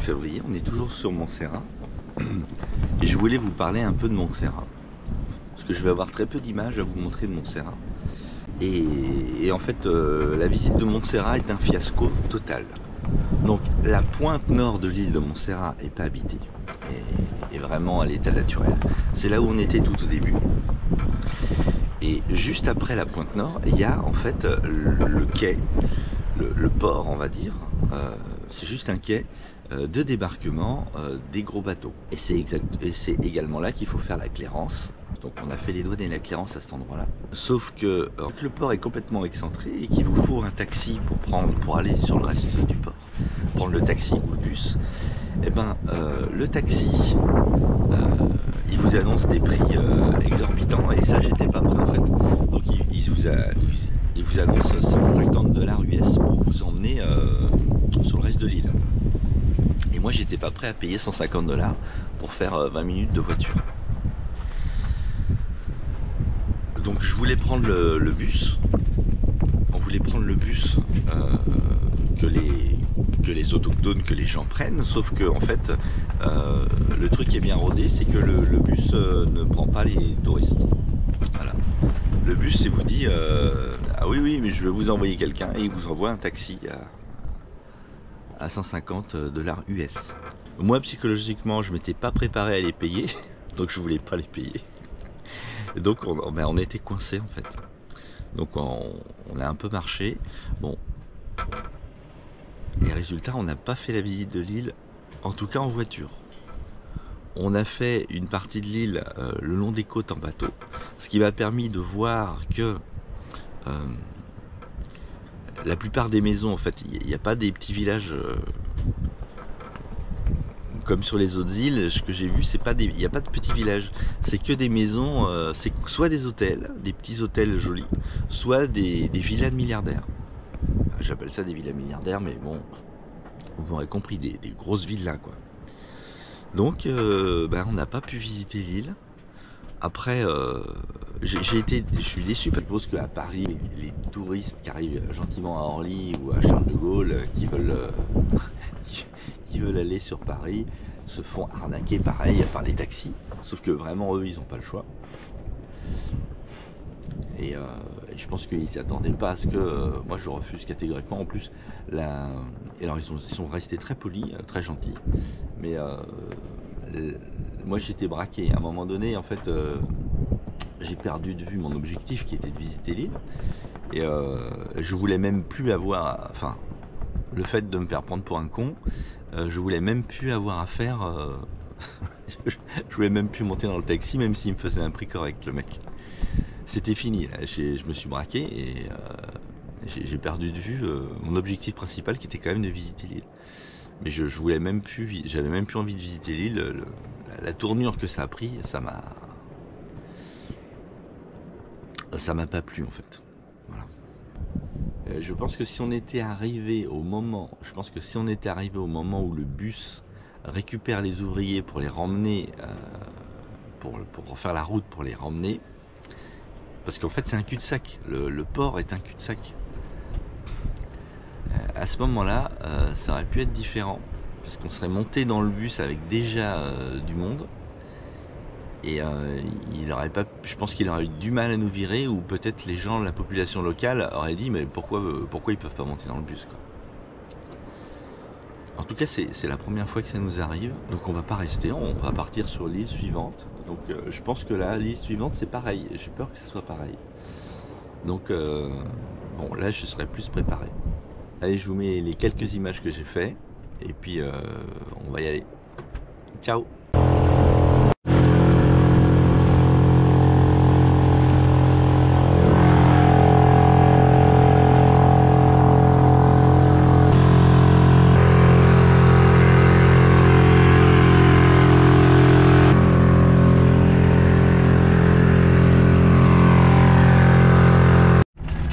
février, on est toujours sur Montserrat. Et je voulais vous parler un peu de Montserrat. Parce que je vais avoir très peu d'images à vous montrer de Montserrat. Et en fait, la visite de Montserrat est un fiasco total. Donc la pointe nord de l'île de Montserrat n'est pas habitée. Et vraiment à l'état naturel. C'est là où on était tout au début. Et juste après la pointe nord, il y a en fait le quai, le port on va dire. C'est juste un quai de débarquement des gros bateaux. Et c'est également là qu'il faut faire la clairance. Donc on a fait les douanes et la clairance à cet endroit-là. Sauf que le port est complètement excentré et qu'il vous faut un taxi pour aller sur le reste du port. Prendre le taxi ou le bus. Et ben le taxi, il vous annonce des prix exorbitants et ça j'étais pas prêt en fait. Donc il vous annonce 150 $ US pour vous emmener sur le reste de l'île. Et moi j'étais pas prêt à payer 150 $ pour faire 20 minutes de voiture. Donc je voulais prendre le bus. On voulait prendre le bus que les autochtones, que les gens prennent, sauf que en fait le truc qui est bien rodé, c'est que le bus ne prend pas les touristes. Voilà. Le bus il vous dit ah oui mais je vais vous envoyer quelqu'un et il vous envoie un taxi à 150 $ US. Moi psychologiquement je m'étais pas préparé à les payer, donc je voulais pas les payer. Et donc on était coincé en fait. Donc on a un peu marché. Bon. Et résultat, on n'a pas fait la visite de l'île, en tout cas en voiture. On a fait une partie de l'île le long des côtes en bateau, ce qui m'a permis de voir que la plupart des maisons, en fait, il n'y a pas des petits villages comme sur les autres îles. Ce que j'ai vu, il n'y a pas de petits villages, c'est que des maisons, c'est soit des hôtels, des petits hôtels jolis, soit des villas de milliardaires. J'appelle ça des villas milliardaires, mais bon, vous m'aurez compris, des grosses villas quoi. Donc on n'a pas pu visiter l'île. Après je suis déçu, parce que je suppose qu'à Paris, les touristes qui arrivent gentiment à Orly ou à Charles de Gaulle, qui veulent aller sur Paris, se font arnaquer pareil par les taxis, sauf que vraiment eux ils n'ont pas le choix. Et je pense qu'ils ne s'attendaient pas à ce que moi je refuse catégoriquement. En plus, alors ils sont restés très polis, très gentils. Mais moi j'étais braqué. À un moment donné, en fait, j'ai perdu de vue mon objectif qui était de visiter l'île. Et je voulais même plus avoir. Enfin, le fait de me faire prendre pour un con, je voulais même plus avoir à faire. Je voulais même plus monter dans le taxi, même s'il me faisait un prix correct, le mec. C'était fini, là. Je me suis braqué et j'ai perdu de vue mon objectif principal qui était quand même de visiter l'île. Mais je voulais même plus, j'avais même plus envie de visiter l'île. La tournure que ça a pris, ça m'a pas plu en fait. Voilà. Je pense que si on était arrivé au moment, où le bus récupère les ouvriers pour les ramener, pour faire la route pour les ramener. Parce qu'en fait c'est un cul-de-sac, le port est un cul-de-sac. À ce moment-là, ça aurait pu être différent, parce qu'on serait monté dans le bus avec déjà du monde, et je pense qu'il aurait eu du mal à nous virer, ou peut-être les gens, la population locale aurait dit mais pourquoi ils peuvent pas monter dans le bus quoi. En tout cas c'est la première fois que ça nous arrive, donc on va pas rester, on va partir sur l'île suivante. Donc je pense que là, l'île suivante c'est pareil, j'ai peur que ce soit pareil. Donc bon là je serai plus préparé. Allez, je vous mets les quelques images que j'ai fait, et puis on va y aller. Ciao.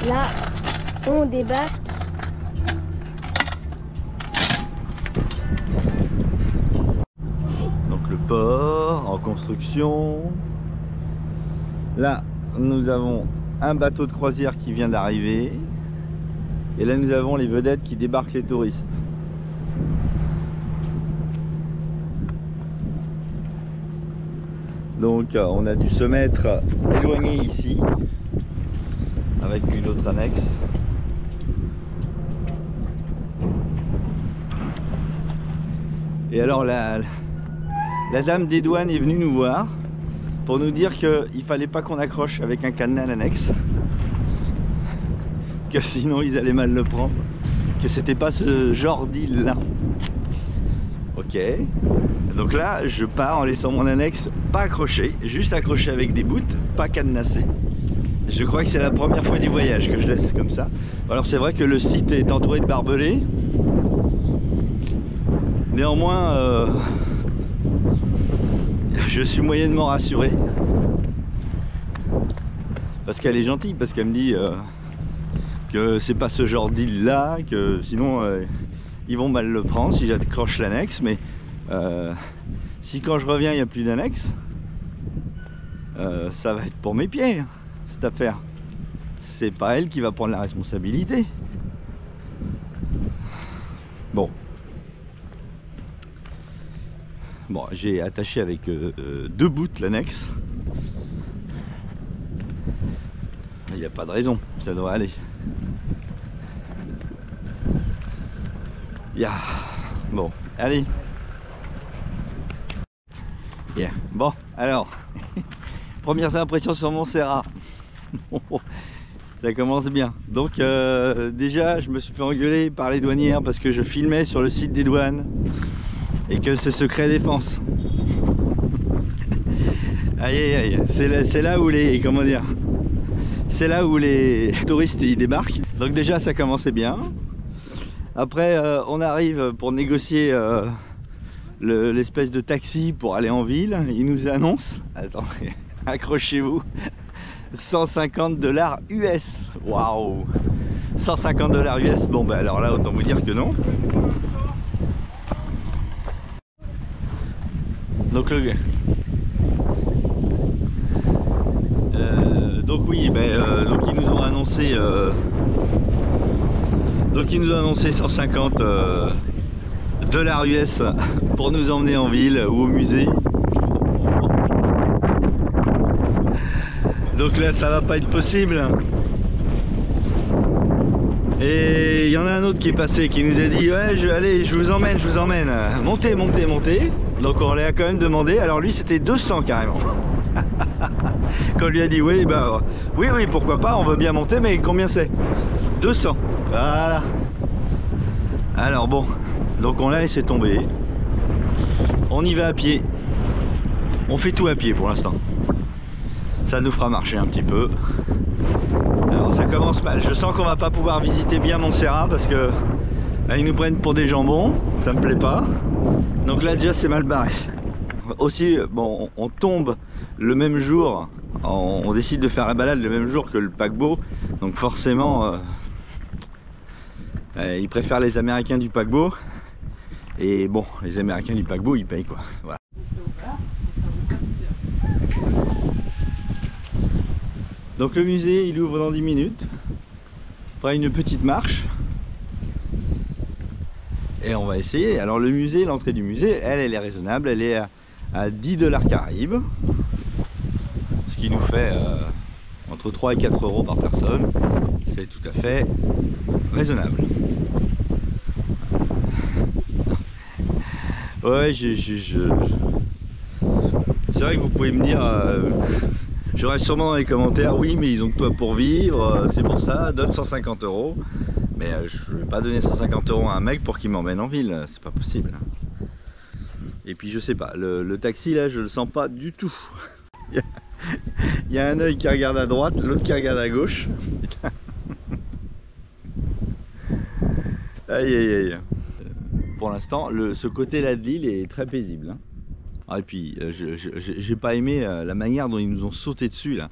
Là, on débarque. Donc le port en construction. Là, nous avons un bateau de croisière qui vient d'arriver. Et là, nous avons les vedettes qui débarquent les touristes. Donc on a dû se mettre éloigné ici avec une autre annexe. Et alors la dame des douanes est venue nous voir pour nous dire qu'il fallait pas qu'on accroche avec un cadenas à l'annexe, que sinon ils allaient mal le prendre, que c'était pas ce genre d'île là. Ok, donc là je pars en laissant mon annexe pas accroché, juste accroché avec des bouts, pas cadenassé. Je crois que c'est la première fois du voyage que je laisse comme ça. Alors c'est vrai que le site est entouré de barbelés. Néanmoins, je suis moyennement rassuré. Parce qu'elle est gentille, parce qu'elle me dit que c'est pas ce genre d'île là, que sinon ils vont mal le prendre si j'accroche l'annexe. Mais si quand je reviens il n'y a plus d'annexe, ça va être pour mes pieds cette affaire. C'est pas elle qui va prendre la responsabilité. Bon. Bon, j'ai attaché avec 2 bouts l'annexe. Il n'y a pas de raison, ça devrait aller. Yeah. Bon, allez. Yeah. Bon, alors, premières impressions sur Montserrat. Ça commence bien. Donc déjà, je me suis fait engueuler par les douanières parce que je filmais sur le site des douanes et que c'est secret défense. Aïe aïe aïe, c'est là où les, comment dire, c'est là où les touristes y débarquent. Donc déjà ça commençait bien. Après on arrive pour négocier l'espèce de taxi pour aller en ville. Il nous annonce, attendez, accrochez-vous, 150 $ US. Waouh, 150 $ US. Bon bah alors là autant vous dire que non. Donc donc oui, donc ils nous ont annoncé donc ils nous ont annoncé 150 $ US pour nous emmener en ville ou au musée. Donc là ça va pas être possible. Et il y en a un autre qui est passé qui nous a dit ouais je vous emmène, montez. Donc on l'a quand même demandé. Alors lui c'était 200 carrément. Quand on lui a dit oui bah oui pourquoi pas, on veut bien monter, mais combien c'est? 200. Voilà. Alors bon, donc on l'a laissé tomber. On y va à pied. On fait tout à pied pour l'instant. Ça nous fera marcher un petit peu. Alors ça commence mal. Je sens qu'on va pas pouvoir visiter bien Montserrat parce que là, ils nous prennent pour des jambons. Ça me plaît pas. Donc là déjà c'est mal barré. Aussi bon, on tombe le même jour. On décide de faire la balade le même jour que le paquebot. Donc forcément ils préfèrent les Américains du paquebot. Et bon, les Américains du paquebot ils payent quoi. Voilà. Donc le musée il ouvre dans 10 minutes. Après une petite marche. Et on va essayer. Alors le musée, l'entrée du musée, elle est raisonnable. Elle est à 10 $ Caraïbes. Ce qui nous fait entre 3 et 4 € par personne. C'est tout à fait raisonnable. Ouais, c'est vrai que vous pouvez me dire... J'aurais sûrement dans les commentaires, oui mais ils ont que toi pour vivre, c'est pour ça, donne 150 €. Mais je ne vais pas donner 150 € à un mec pour qu'il m'emmène en ville, c'est pas possible. Et puis je sais pas, le taxi là je le sens pas du tout. Il y a un œil qui regarde à droite, l'autre qui regarde à gauche. Aïe aïe aïe. Pour l'instant, ce côté-là de l'île est très paisible. Hein. Ah, et puis, j'ai pas aimé la manière dont ils nous ont sauté dessus là.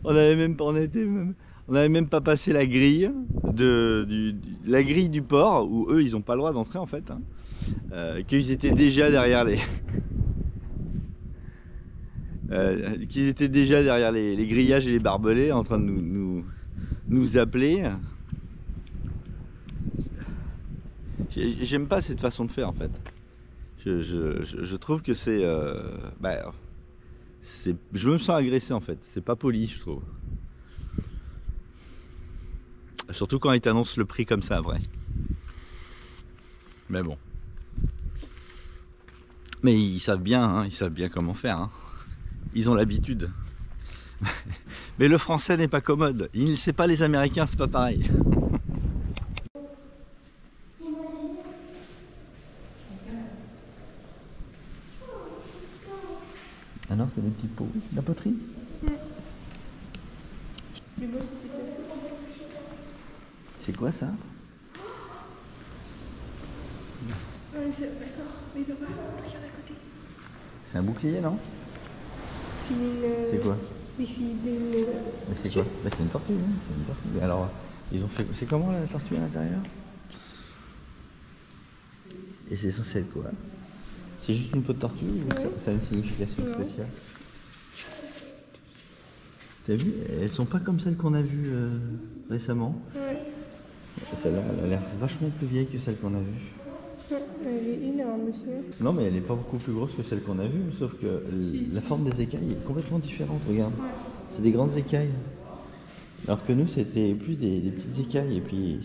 On avait même pas passé la grille la grille du port où eux ils ont pas le droit d'entrer en fait. Hein. Qu'ils étaient déjà derrière les les grillages et les barbelés en train de nous appeler. J'aime pas cette façon de faire en fait. Je trouve que c'est... je me sens agressé en fait, c'est pas poli je trouve. Surtout quand ils t'annoncent le prix comme ça après. Mais bon. Mais ils savent bien, hein, ils savent bien comment faire. Hein. Ils ont l'habitude. Mais le français n'est pas commode. Il ne sait pas les Américains, c'est pas pareil. Ah non, c'est des petits pots. La poterie. C'est quoi ça? C'est un bouclier, non? C'est quoi? Mais c'est quoi? C'est une tortue, hein. C'est une tortue. Mais alors, ils ont fait... C'est comment la tortue à l'intérieur? Et c'est censé être quoi? C'est juste une peau de tortue ou ça a une signification spéciale? T'as vu? Elles sont pas comme celles qu'on a vues récemment. Ouais. Celle-là, elle a l'air vachement plus vieille que celle qu'on a vue. Elle est énorme, monsieur. Non, mais elle n'est pas beaucoup plus grosse que celle qu'on a vue, sauf que la forme des écailles est complètement différente, regarde. Ouais. C'est des grandes écailles. Alors que nous, c'était plus des petites écailles, et puis...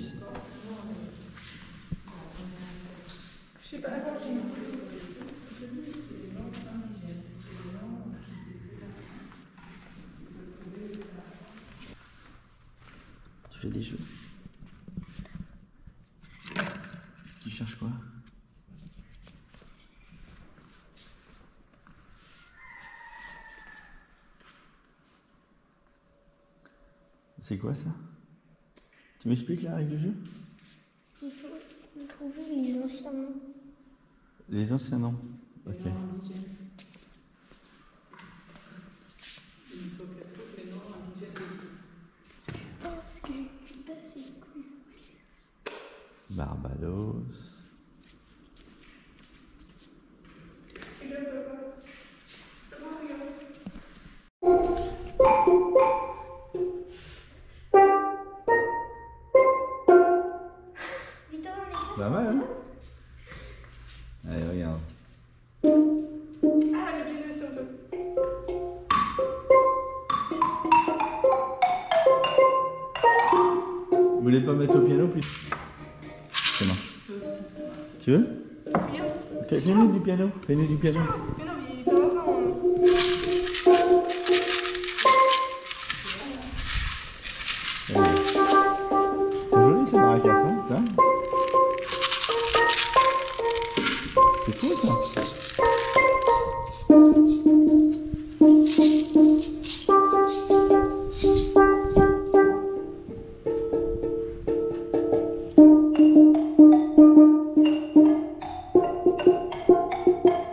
Je sais pas, attends, j'ai... Tu fais des jeux? Tu cherches quoi? C'est quoi ça? Tu m'expliques la règle du jeu? Il faut trouver les anciens noms. Les anciens noms? Ok. Je pense que Cuba c'est cool. Barbados. Pas mal, hein? Allez, regarde. Ah, le piano, c'est un peu. Vous voulez pas mettre au piano plus? Ça marche. Tu veux? Piano? Ok, fais-nous du piano. Fais-nous du piano. Mais non, mais il peut avoir un... C'est joli ce maracas, hein? Putain. C'est cool ça.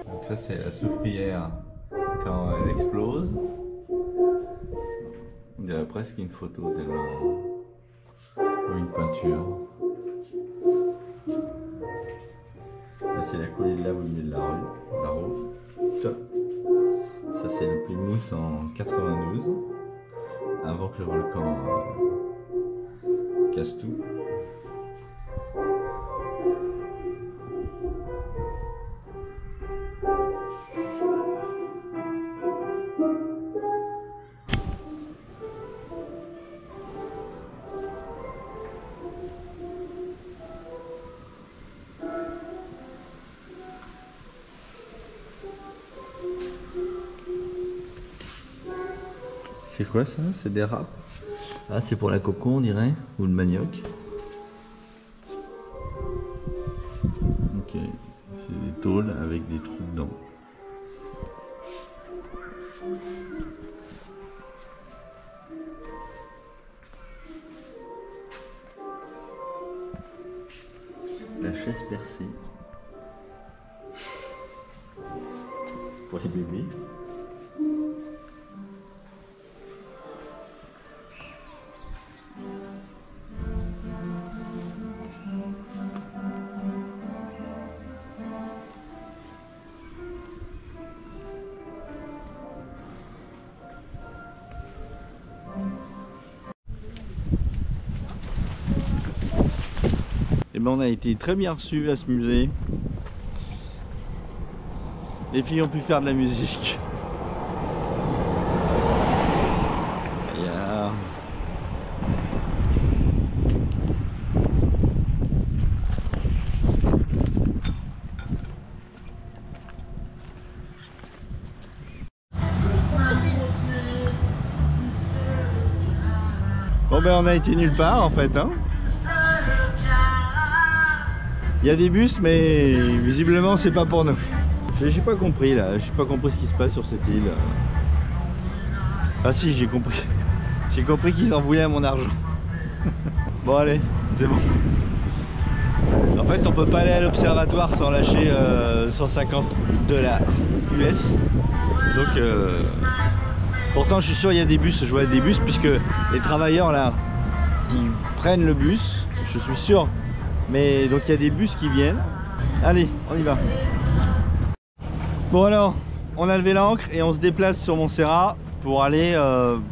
Donc ça c'est la soufrière quand elle explose. On dirait presque une photo tellement... ou une peinture. Là c'est la coulée de lave au milieu de la rue. Ça c'est le Plymouth en 92, avant que le volcan casse tout. C'est quoi ça? C'est des râpes? Ah, c'est pour la coco on dirait, ou le manioc. Ok, c'est des tôles avec des trous dedans. La chaise percée pour les bébés. Et ben on a été très bien reçus à ce musée. Les filles ont pu faire de la musique. Yeah. Bon ben on a été nulle part en fait hein. Il y a des bus mais visiblement c'est pas pour nous. J'ai pas compris là, j'ai pas compris ce qui se passe sur cette île. Ah si j'ai compris. J'ai compris qu'ils en voulaient à mon argent. Bon allez, c'est bon. En fait on peut pas aller à l'observatoire sans lâcher 150 $ US. Donc pourtant je suis sûr il y a des bus, je vois des bus puisque les travailleurs là ils prennent le bus, je suis sûr. Mais donc il y a des bus qui viennent. Allez, on y va. Bon alors, on a levé l'ancre et on se déplace sur Montserrat pour aller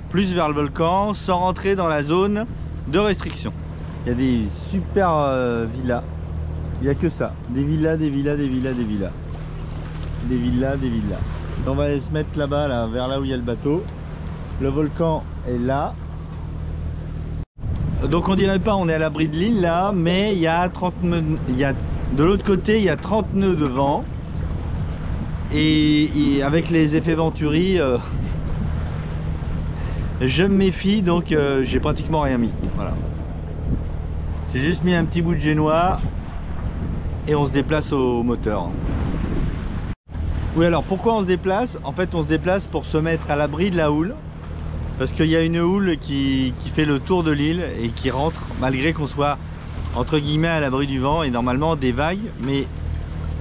plus vers le volcan sans rentrer dans la zone de restriction. Il y a des super villas. Il n'y a que ça. Des villas, des villas, des villas, des villas. Des villas, des villas. On va aller se mettre là-bas, là, vers là où il y a le bateau. Le volcan est là. Donc on dirait pas on est à l'abri de l'île là, mais il y a 30 nœuds, de l'autre côté il y a 30 nœuds de vent et avec les effets Venturi je me méfie donc j'ai pratiquement rien mis. Voilà. J'ai juste mis un petit bout de génois et on se déplace au moteur. Oui alors pourquoi on se déplace? En fait on se déplace pour se mettre à l'abri de la houle. Parce qu'il y a une houle qui fait le tour de l'île et qui rentre malgré qu'on soit entre guillemets à l'abri du vent et normalement des vagues, mais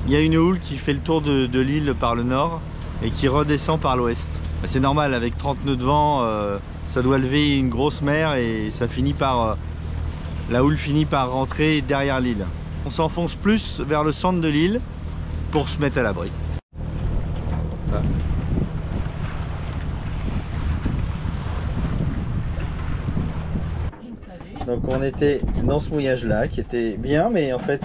il y a une houle qui fait le tour de l'île par le nord et qui redescend par l'ouest. C'est normal, avec 30 nœuds de vent, ça doit lever une grosse mer et ça finit par la houle finit par rentrer derrière l'île. On s'enfonce plus vers le centre de l'île pour se mettre à l'abri. Donc on était dans ce mouillage là qui était bien, mais en fait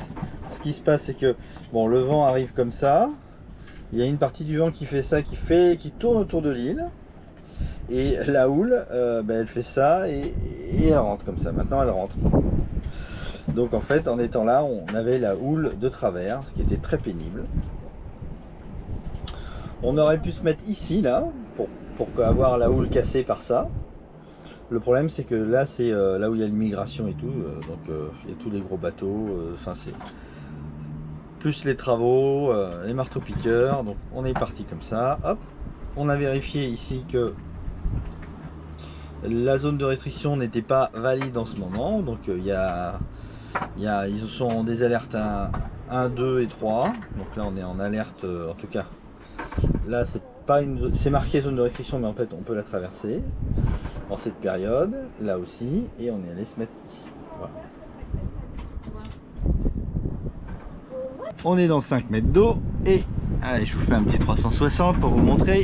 ce qui se passe c'est que bon, le vent arrive comme ça, il y a une partie du vent qui fait ça, qui tourne autour de l'île, et la houle elle fait ça et elle rentre comme ça. Maintenant elle rentre. Donc en fait en étant là on avait la houle de travers, ce qui était très pénible. On aurait pu se mettre ici là pour avoir la houle cassée par ça. Le problème c'est que là c'est là où il y a l'immigration et tout, donc il y a tous les gros bateaux, enfin c'est plus les travaux, les marteaux piqueurs, donc on est parti comme ça, hop, on a vérifié ici que la zone de restriction n'était pas valide en ce moment, donc ils sont en des alertes 1, 2 et 3, donc là on est en alerte, en tout cas, là c'est marqué zone de restriction mais en fait on peut la traverser en cette période, là aussi, et on est allé se mettre ici. Voilà. On est dans 5 mètres d'eau et allez, je vous fais un petit 360 pour vous montrer